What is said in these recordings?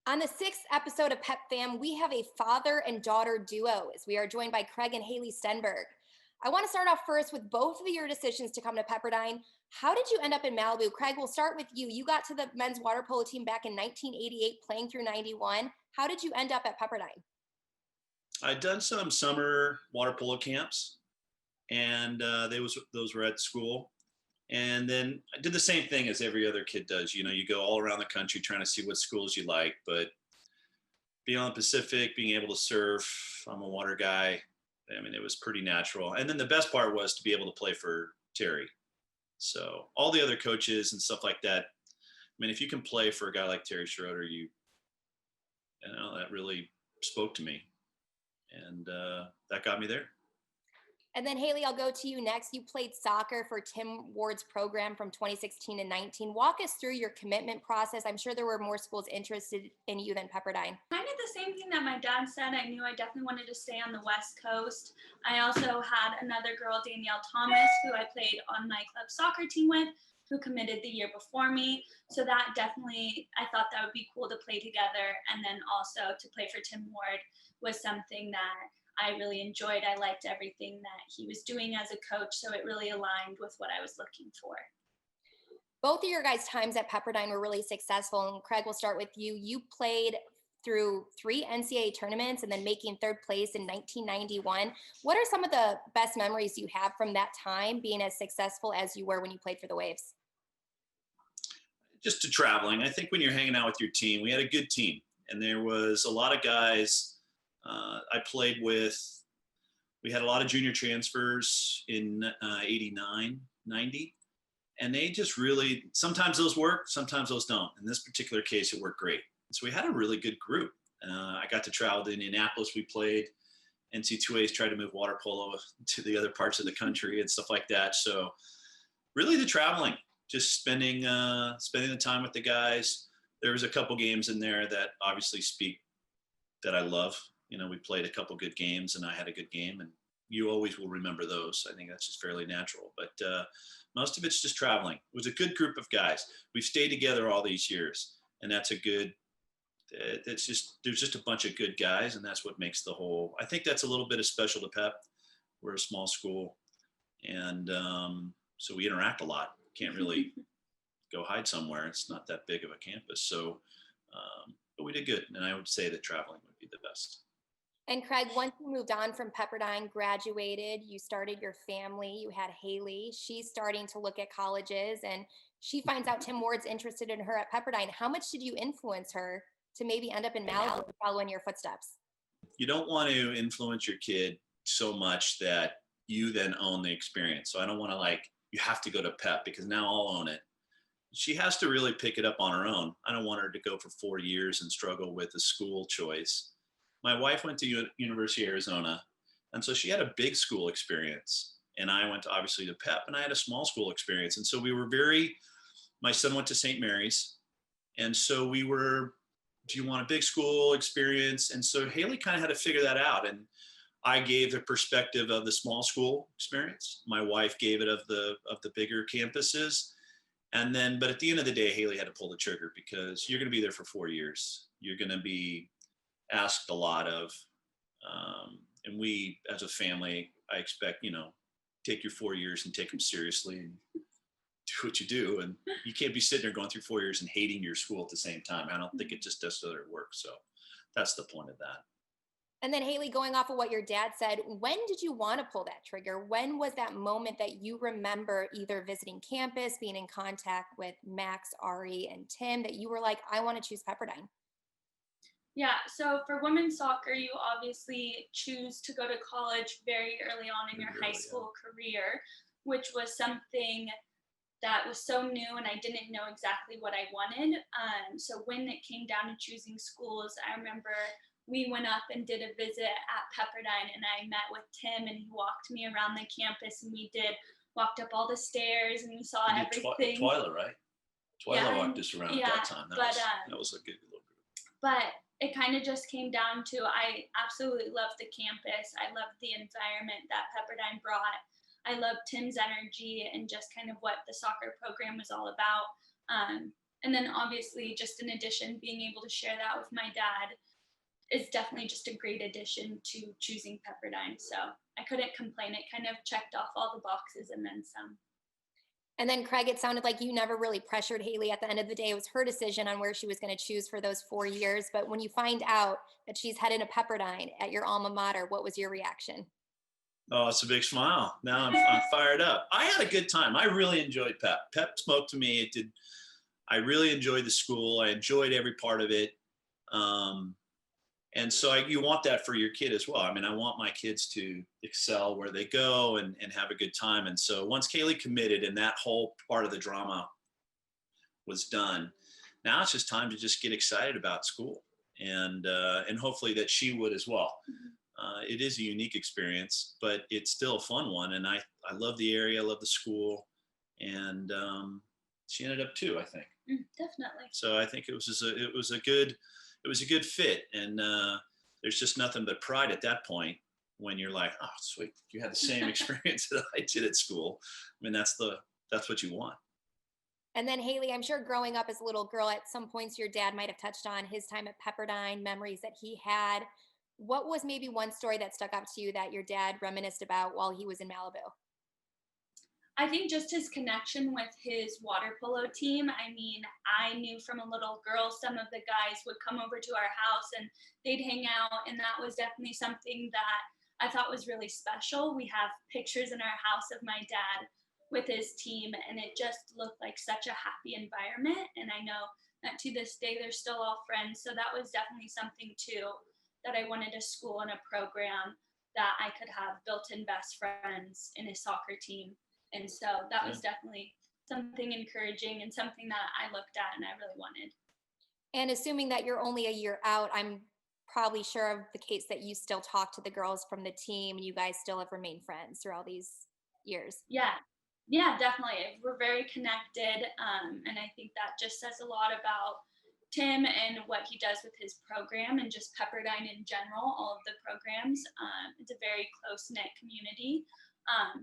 On the sixth episode of Pepp Fam, we have a father and daughter duo as we are joined by Craig and Hailey Stenberg. I want to start off first with both of your decisions to come to Pepperdine. How did you end up in Malibu? Craig, we'll start with you. You got to the men's water polo team back in 1988, playing through 91. How did you end up at Pepperdine? I'd done some summer water polo camps, and those were at school. And then I did the same thing as every other kid does. You know, you go all around the country trying to see what schools you like. But being on the Pacific, being able to surf, I'm a water guy. I mean, it was pretty natural. And then the best part was to be able to play for Terry. So all the other coaches and stuff like that. I mean, if you can play for a guy like Terry Schroeder, you know that really spoke to me, and that got me there. And then, Hailey, I'll go to you next. You played soccer for Tim Ward's program from 2016 and 19. Walk us through your commitment process. I'm sure there were more schools interested in you than Pepperdine. Kind of the same thing that my dad said. I knew I definitely wanted to stay on the West Coast. I also had another girl, Danielle Thomas, who I played on my club soccer team with, who committed the year before me. So that definitely, I thought that would be cool to play together. And then also to play for Tim Ward was something that I really enjoyed. I liked everything that he was doing as a coach, so it really aligned with what I was looking for. Both of your guys' times at Pepperdine were really successful. And Craig, we'll start with you. You played through 3 NCAA tournaments and then making third place in 1991. What are some of the best memories you have from that time being as successful as you were when you played for the Waves? Just to traveling. I think when you're hanging out with your team, we had a good team, and there was a lot of guys I played with. We had a lot of junior transfers in 89, 90, and they just really, sometimes those work, sometimes those don't. In this particular case, it worked great. So we had a really good group. I got to travel to Indianapolis. We played. NC2A's tried to move water polo to the other parts of the country and stuff like that. So really the traveling, just spending the time with the guys. There was a couple games in there that obviously speak that I love. You know, we played a couple good games and I had a good game, and you always will remember those. I think that's just fairly natural. But most of it's just traveling. It was a good group of guys. We've stayed together all these years, and that's a good. It's just there's just a bunch of good guys, and that's what makes the whole. I think that's a little bit of special to Pep. We're a small school, and so we interact a lot. Can't really go hide somewhere. It's not that big of a campus, so but we did good, and I would say that traveling would be the best. And Craig, once you moved on from Pepperdine, graduated, you started your family, you had Hailey. She's starting to look at colleges and she finds out Tim Ward's interested in her at Pepperdine. How much did you influence her to maybe end up in Malibu following your footsteps? You don't want to influence your kid so much that you then own the experience. So I don't want to like, you have to go to Pep because now I'll own it. She has to really pick it up on her own. I don't want her to go for 4 years and struggle with a school choice. My wife went to University of Arizona, and so she had a big school experience. And I went to, obviously to Pep, and I had a small school experience. And so we were my son went to St. Mary's. And so we were, do you want a big school experience? And so Hailey kind of had to figure that out. And I gave the perspective of the small school experience. My wife gave it of the bigger campuses. And then, but at the end of the day, Hailey had to pull the trigger because you're going to be there for 4 years. You're going to be asked a lot of, and we as a family, I expect, take your 4 years and take them seriously and do what you do. And you can't be sitting there going through 4 years and hating your school at the same time. I don't think it just does other work. So that's the point of that. And then Hailey, going off of what your dad said, when did you want to pull that trigger? When was that moment that you remember either visiting campus, being in contact with Max, Ari, and Tim, that you were like, I want to choose Pepperdine? Yeah, so for women's soccer, you obviously choose to go to college very early on in your high school career, which was something that was so new and I didn't know exactly what I wanted. So when it came down to choosing schools, I remember we went up and did a visit at Pepperdine, and I met with Tim, and he walked me around the campus, and walked up all the stairs, and we saw everything. Twyla, right? Twyla walked us around at that time. That was a good little group. But it kind of just came down to, I absolutely loved the campus. I loved the environment that Pepperdine brought. I loved Tim's energy and just kind of what the soccer program was all about. And then obviously, just in addition, being able to share that with my dad is definitely just a great addition to choosing Pepperdine. So I couldn't complain. It kind of checked off all the boxes and then some. And then Craig, it sounded like you never really pressured Hailey. At the end of the day, it was her decision on where she was going to choose for those 4 years. But when you find out that she's headed to Pepperdine at your alma mater, what was your reaction? Oh, it's a big smile. Now I'm fired up. I had a good time. I really enjoyed Pep. Pep spoke to me. It did. I really enjoyed the school. I enjoyed every part of it. Um, and so you want that for your kid as well. I mean, I want my kids to excel where they go and have a good time. And so once Kaylee committed and that whole part of the drama was done, now it's just time to just get excited about school and hopefully that she would as well. It is a unique experience, but it's still a fun one. And I love the area, I love the school, and she ended up too, I think. Definitely. So I think it was a good fit, and there's just nothing but pride at that point when you're like, oh, sweet, you had the same experience that I did at school. I mean, that's what you want. And then Hailey, I'm sure growing up as a little girl, at some points your dad might have touched on his time at Pepperdine, memories that he had. What was maybe one story that stuck out to you that your dad reminisced about while he was in Malibu? I think just his connection with his water polo team. I mean, I knew from a little girl, some of the guys would come over to our house and they'd hang out. And that was definitely something that I thought was really special. We have pictures in our house of my dad with his team, and it just looked like such a happy environment. And I know that to this day, they're still all friends. So that was definitely something too, that I wanted a school and a program that I could have built-in best friends in a soccer team. And so that was definitely something encouraging and something that I looked at and I really wanted. And assuming that you're only a year out, I'm probably sure of the case that you still talk to the girls from the team and you guys still have remained friends through all these years. Yeah, yeah, definitely. We're very connected. And I think that just says a lot about Tim and what he does with his program and just Pepperdine in general, all of the programs. It's a very close knit community.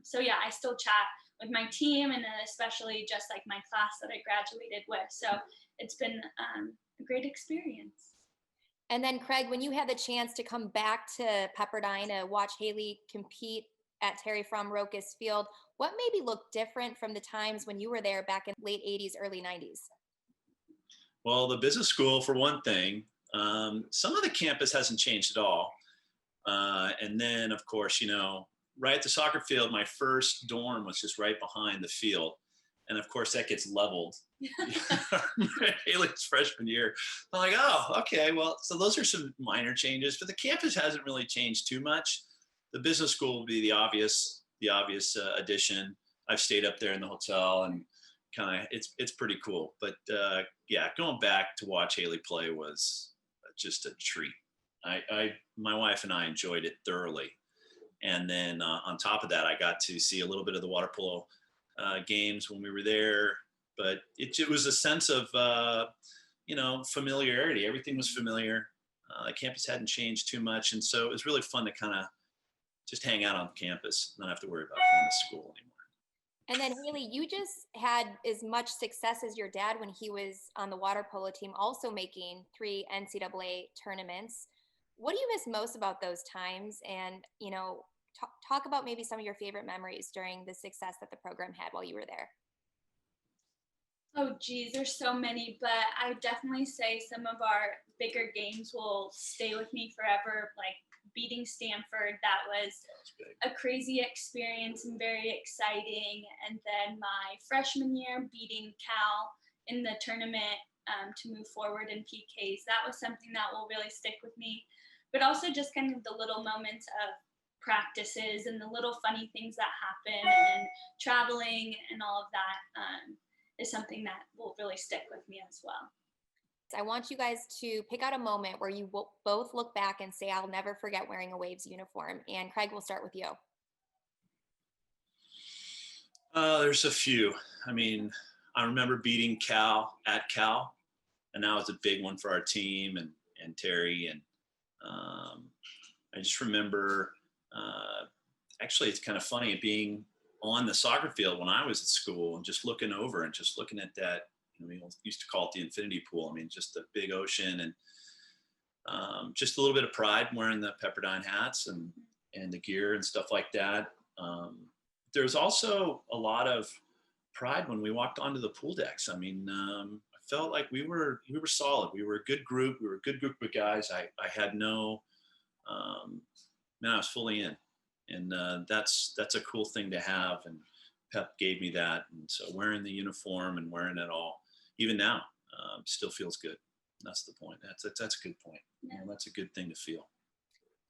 So yeah, I still chat with my team and then especially just like my class that I graduated with. So it's been a great experience. And then Craig, when you had the chance to come back to Pepperdine to watch Hailey compete at Terry Fromm Rocas Field, what maybe looked different from the times when you were there back in late 80s, early 90s? Well, the business school, for one thing, some of the campus hasn't changed at all. And then, of course, right at the soccer field, my first dorm was just right behind the field. And of course, that gets leveled. Haley's freshman year. I'm like, oh, okay, well, so those are some minor changes, but the campus hasn't really changed too much. The business school will be the obvious addition. I've stayed up there in the hotel and kind of it's pretty cool. But yeah, going back to watch Hailey play was just a treat. My wife and I enjoyed it thoroughly. And then on top of that, I got to see a little bit of the water polo games when we were there. But it was a sense of, familiarity. Everything was familiar. The campus hadn't changed too much. And so it was really fun to kind of just hang out on campus, not have to worry about going to school anymore. And then Hailey, you just had as much success as your dad when he was on the water polo team, also making 3 NCAA tournaments. What do you miss most about those times? And, talk about maybe some of your favorite memories during the success that the program had while you were there. Oh, geez, there's so many, but I would definitely say some of our bigger games will stay with me forever, like beating Stanford. That was a crazy experience and very exciting. And then my freshman year, beating Cal in the tournament to move forward in PKs. That was something that will really stick with me. But also just kind of the little moments of practices and the little funny things that happen and traveling and all of that is something that will really stick with me as well. I want you guys to pick out a moment where you will both look back and say, I'll never forget wearing a Waves uniform. And Craig, we'll start with you. There's a few. I mean, I remember beating Cal at Cal, and that was a big one for our team and Terry. And I just remember, actually, it's kind of funny being on the soccer field when I was at school and just looking over and just looking at that we used to call it the infinity pool. I mean, just a big ocean, and just a little bit of pride wearing the Pepperdine hats and the gear and stuff like that. There's also a lot of pride when we walked onto the pool decks. I mean, I felt like we were solid. We were a good group. We were a good group of guys. I had no, man, I was fully in, and that's a cool thing to have. And Pep gave me that, and so wearing the uniform and wearing it all, even now, still feels good. That's the point. That's a good point. Yeah. You know, that's a good thing to feel.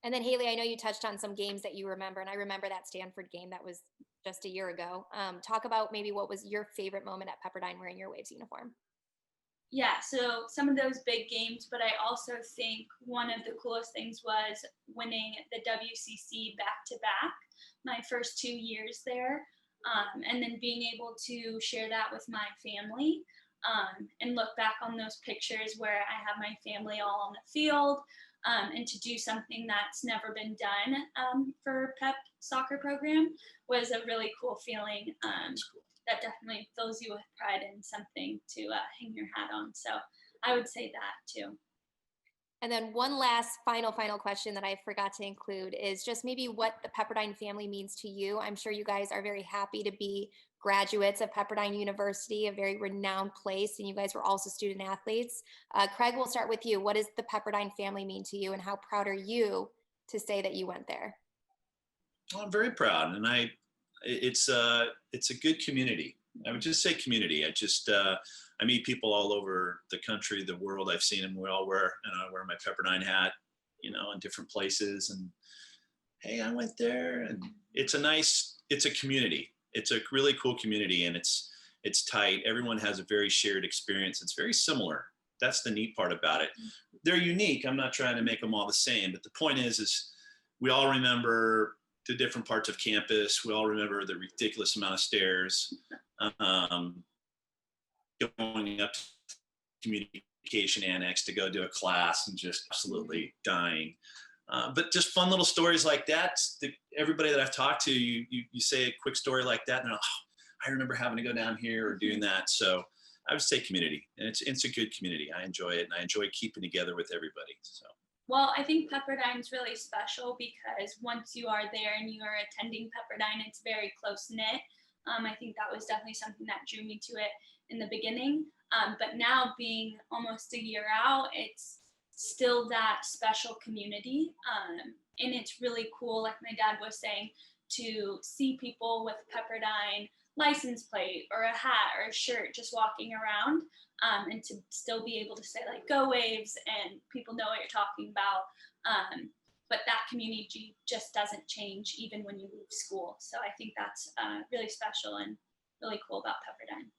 And then Hailey, I know you touched on some games that you remember, and I remember that Stanford game that was just a year ago. Talk about maybe what was your favorite moment at Pepperdine wearing your Waves uniform. Yeah, so some of those big games, but I also think one of the coolest things was winning the WCC back-to-back my first 2 years there, and then being able to share that with my family, and look back on those pictures where I have my family all on the field, and to do something that's never been done for Pep soccer program was a really cool feeling. That's cool. That definitely fills you with pride and something to hang your hat on. So I would say that too. And then one last final question that I forgot to include is just maybe what the Pepperdine family means to you. I'm sure you guys are very happy to be graduates of Pepperdine University, a very renowned place, and you guys were also student athletes. Craig, we'll start with you. What does the Pepperdine family mean to you, and how proud are you to say that you went there? Well, I'm very proud, and it's a good community. I would just say community. I meet people all over the country, the world. I've seen them. We all wear, I wear my Pepperdine hat, in different places. And hey, I went there, and it's a community. It's a really cool community, and it's tight. Everyone has a very shared experience. It's very similar. That's the neat part about it. They're unique. I'm not trying to make them all the same, but the point is we all remember the different parts of campus. We all remember the ridiculous amount of stairs, going up to communication annex to go do a class and just absolutely dying. But just fun little stories like that. Everybody that I've talked to, you say a quick story like that, and they're like, oh, I remember having to go down here or doing that. So I would say community, and it's a good community. I enjoy it, and I enjoy keeping together with everybody. So. Well, I think Pepperdine's really special because once you are there and you are attending Pepperdine, it's very close-knit. I think that was definitely something that drew me to it in the beginning. But now being almost a year out, it's still that special community. And it's really cool, like my dad was saying, to see people with Pepperdine license plate or a hat or a shirt just walking around, and to still be able to say like go Waves and people know what you're talking about, but that community just doesn't change even when you leave school. So I think that's really special and really cool about Pepperdine.